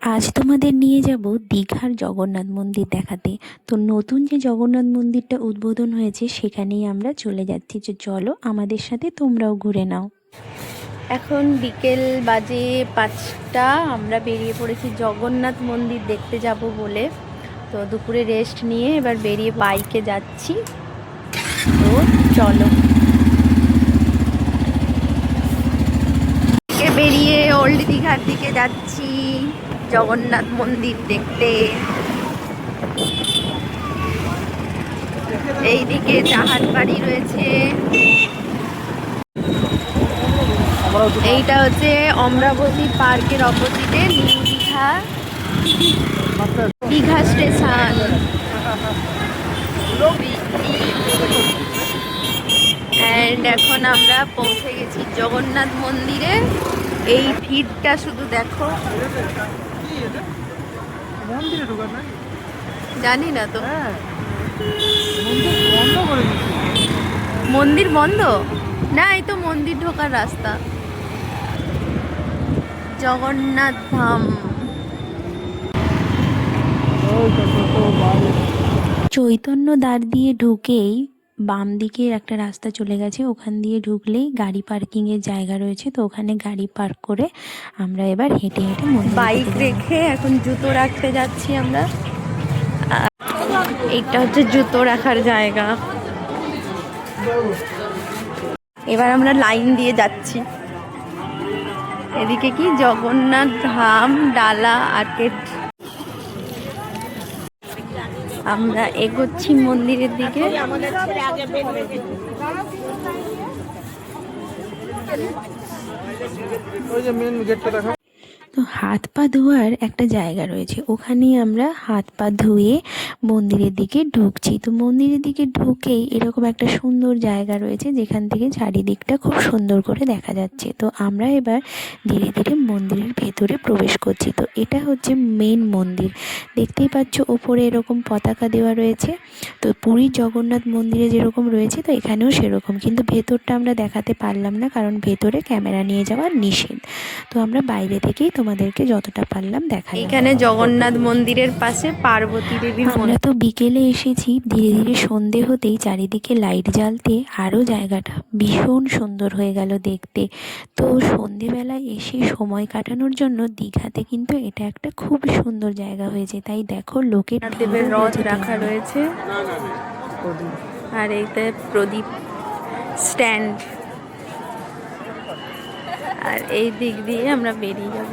আজ তোমাদের নিয়ে যাব দীঘার জগন্নাথ মন্দির দেখাতে। তো নতুন যে জগন্নাথ মন্দিরটা উদ্বোধন হয়েছে সেখানেই আমরা চলে যাচ্ছি। যে চলো আমাদের সাথে তোমরাও ঘুরে নাও। এখন বিকেল বাজে 5টা, আমরা বেরিয়ে পড়েছি জগন্নাথ মন্দির দেখতে যাব বলে। তো দুপুরে রেস্ট নিয়ে এবার বেরিয়ে বাইকে যাচ্ছি। তো চলো বেরিয়ে ওল্ড দীঘার দিকে যাচ্ছি জগন্নাথ মন্দির দেখতে। এইদিকে জাহাজ বাড়ি রয়েছে। এইটা হচ্ছে অমরাবতী পার্কের অপোজিটে new Digha Digha station. And এখন আমরা পৌঁছে গেছি জগন্নাথ মন্দিরে। এই ভিড়টা শুধু দেখো, জানি না তো মন্দির বন্ধ না, এই তো মন্দির ঢোকার রাস্তা জগন্নাথ ধাম। চৈতন্য দ্বার দিয়ে ঢুকেই বাম দিকের একটা রাস্তা চলে গেছে, ওখান দিয়ে ঢুকলেই গাড়ি পার্কিংয়ের জায়গা রয়েছে। তো ওখানে গাড়ি পার্ক করে আমরা এবার হেঁটে হেঁটে বাইক রেখে এখন জুতো রাখতে যাচ্ছি আমরা। এইটা হচ্ছে জুতো রাখার জায়গা। এবার আমরা লাইন দিয়ে যাচ্ছি। এদিকে কি জগন্নাথ ধাম ডালা আর্কেড। আমরা এগোচ্ছি মন্দিরের দিকে। তো হাত পা ধোয়ার একটা জায়গা রয়েছে, ওখানেই আমরা হাত পা ধুয়ে মন্দিরের দিকে ঢুকছি। তো মন্দিরের দিকে ঢুকেই এরকম একটা সুন্দর জায়গা রয়েছে যেখান থেকে চারিদিকটা খুব সুন্দর করে দেখা যাচ্ছে। তো আমরা এবার ধীরে ধীরে মন্দিরের ভেতরে প্রবেশ করছি। তো এটা হচ্ছে মেন মন্দির, দেখতেই পাচ্ছ ওপরে এরকম পতাকা দেওয়া রয়েছে। তো পুরীর জগন্নাথ মন্দিরে যেরকম রয়েছে তো এখানেও সেরকম, কিন্তু ভেতরটা আমরা দেখাতে পারলাম না কারণ ভেতরে ক্যামেরা নিয়ে যাওয়া নিষেধ। তো আমরা বাইরে থেকেই তোমাদেরকে যতটা পারলাম দেখাই। এখানে জগন্নাথ মন্দিরের পাশে পার্বতী দেবীর। আমরা তো বিকেলে এসেছি, ধীরে ধীরে সন্ধে হতেই চারিদিকে লাইট জ্বালতে আরও জায়গাটা ভীষণ সুন্দর হয়ে গেল দেখতে। তো সন্ধেবেলায় এসে সময় কাটানোর জন্য দীঘাতে কিন্তু এটা একটা খুব সুন্দর জায়গা হয়েছে। তাই দেখো লোকের দেবের রথ রাখা রয়েছে, আর এইতে প্রদীপ স্ট্যান্ড। আর এই দিক দিয়ে আমরা বেরিয়ে যাব।